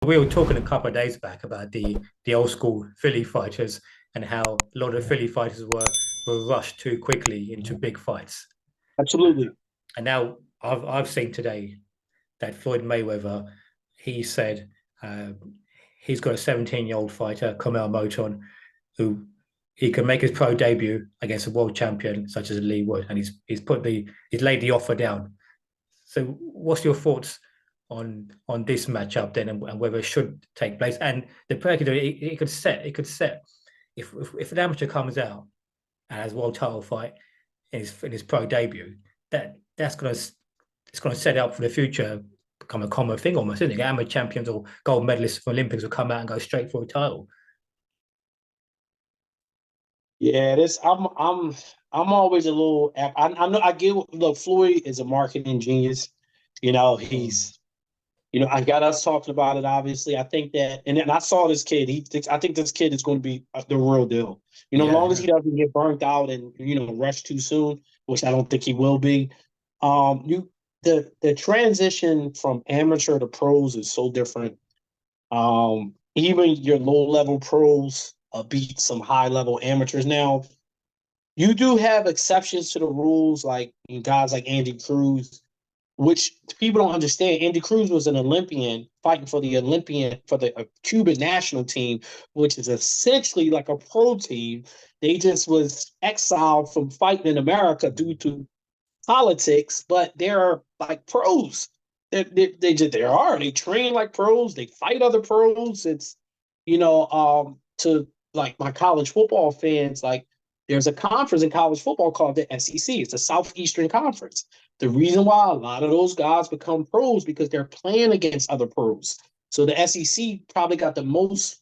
We were talking a couple of days back about the old school Philly fighters and how a lot of Philly fighters were rushed too quickly into big fights. Absolutely. And now I've seen today that Floyd Mayweather, he said uh, he's got a 17-year-old fighter, Curmel Moton, who he can make his pro debut against a world champion such as Lee Wood, and he's laid the offer down. So, what's your thoughts on this matchup then, and whether it should take place? And the precedent it could set if an amateur comes out and has world title fight in his pro debut, that's gonna it's gonna set it up for the future, become a common thing almost, isn't it? Amateur champions or gold medalists for Olympics will come out and go straight for a title. Yeah, this I'm always a little. I know I get. Look, Floyd is a marketing genius. Mm. He's. I got us talking about it. Obviously, I think that, and then I saw this kid. I think this kid is going to be the real deal. As Yeah, long as yeah, he doesn't get burnt out and rush too soon, which I don't think he will be. You the transition from amateur to pros is so different. Even your low level pros beat some high level amateurs. Now, you do have exceptions to the rules, like guys like Andy Cruz, which people don't understand. Andy Cruz was an Olympian fighting for the Cuban national team, which is essentially like a pro team. They just was exiled from fighting in America due to politics, but they're like pros. They train like pros. They fight other pros. It's to like my college football fans, like there's a conference in college football called the SEC. It's the Southeastern Conference. The reason why a lot of those guys become pros because they're playing against other pros. So the SEC probably got the most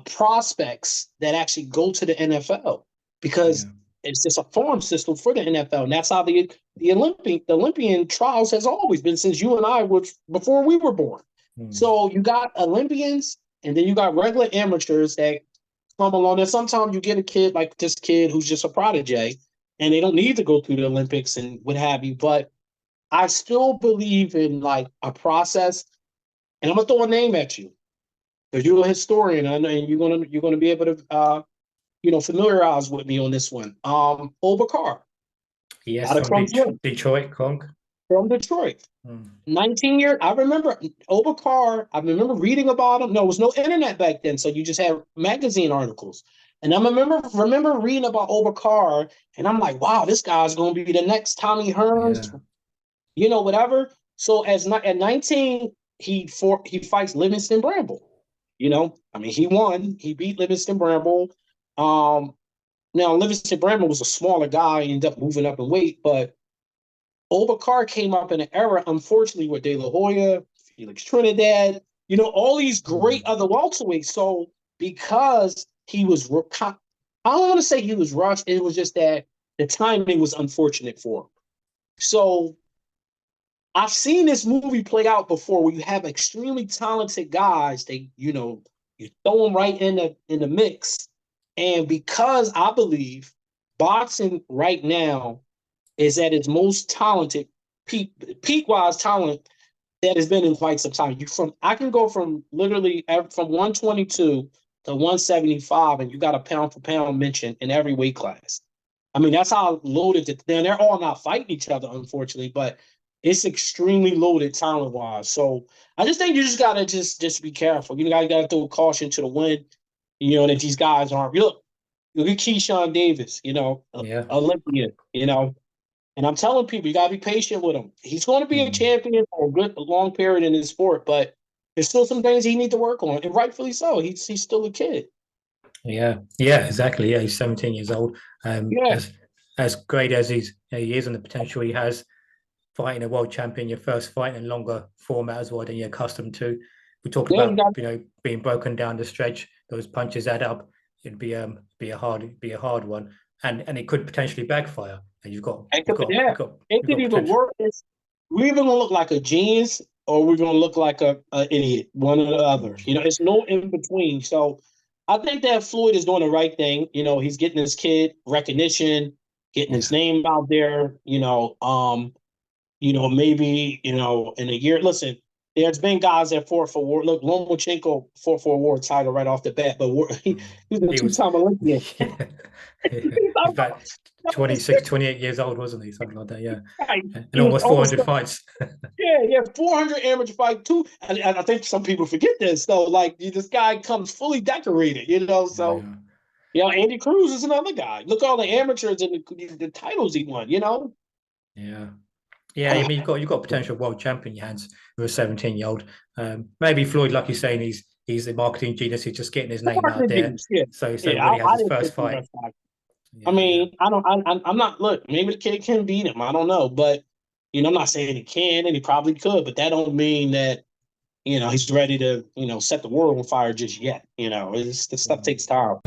prospects that actually go to the NFL because yeah. it's just a farm system for the NFL, and that's how the Olympian trials has always been since you and I were before we were born. Mm. So you got Olympians, and then you got regular amateurs that come along. And sometimes you get a kid like this kid who's just a prodigy, and they don't need to go through the Olympics and what have you. But I still believe in like a process, and I'm gonna throw a name at you because you're a historian, and you're gonna be able to familiarize with me on this one. Obakar Yes, out of from Clemson, Detroit, Conk. from Detroit. Mm. 19 years. I remember Obakar. I remember reading about him. No, there was no internet back then, so you just had magazine articles. And I remember reading about Obakar, and I'm like, wow, this guy's going to be the next Tommy Hearns, Yeah. whatever. So at 19, he fights Livingston Bramble. I mean, he won. He beat Livingston Bramble. Um, Now Livingston Bramble was a smaller guy, he ended up moving up in weight, but Obakar came up in an era, unfortunately, with De La Hoya, Felix Trinidad, all these great Mm. other welterweights. So because he was, I don't want to say he was rushed. It was just that the timing was unfortunate for him. So I've seen this movie play out before, where you have extremely talented guys. You throw them right in the mix, and because I believe boxing right now is at its most talented peak wise talent that has been in quite some time. I can go from literally from 122 to 175, and you got a pound for pound mention in every weight class. I mean, that's how loaded it. Then they're all not fighting each other, unfortunately, but it's extremely loaded talent wise. So I just think you just gotta just be careful. You gotta throw caution to the wind. That these guys aren't. Look at Keyshawn Davis. Yeah. Olympian. And I'm telling people, you gotta be patient with him. He's going to be a Mm. champion for a long period in his sport, but there's still some things he needs to work on, and rightfully so. He's still a kid. Yeah. Yeah. Exactly. Yeah. He's 17 years old. Yeah, As great as he is, and the potential he has, fighting a world champion, your first fight in longer format as well than you're accustomed to. We talked yeah, you about got. being broken down the stretch. Those punches add up. It'd be a hard one, and it could potentially backfire. And you've got It you've could be got you've that. got It you've could got even potential. work. We're either gonna look like a genius or we're gonna look like a idiot, one or the other. Mm. It's no in between. So I think that Floyd is doing the right thing. He's getting his kid recognition, getting his Yeah. name out there. Maybe in a year. Listen, There's been guys that fought for war. Look, Lomachenko fought for a world title right off the bat, but he was a He was, two-time Olympian. yeah, yeah. He's about 26, 28 years old, wasn't he? Something like that, yeah. And He was almost almost 400 fights. yeah, 400 amateur fight too. And I think some people forget this though. Like this guy comes fully decorated, you know. Yeah, So yeah. Andy Cruz is another guy. Look all the amateurs and the titles he won, you know. Yeah. Yeah, I mean, you've got potential world champion in your hands with a 17-year-old. Maybe Floyd, like you're saying, he's a marketing genius. He's just getting his name out there. Yeah, So yeah. when he has I his didn't first think he fight, was like. I yeah, yeah, mean, I don't. I'm not. Look, maybe the kid can beat him. I don't know, but I'm not saying he can, and he probably could. But that don't mean that he's ready to set the world on fire just yet. This stuff takes time.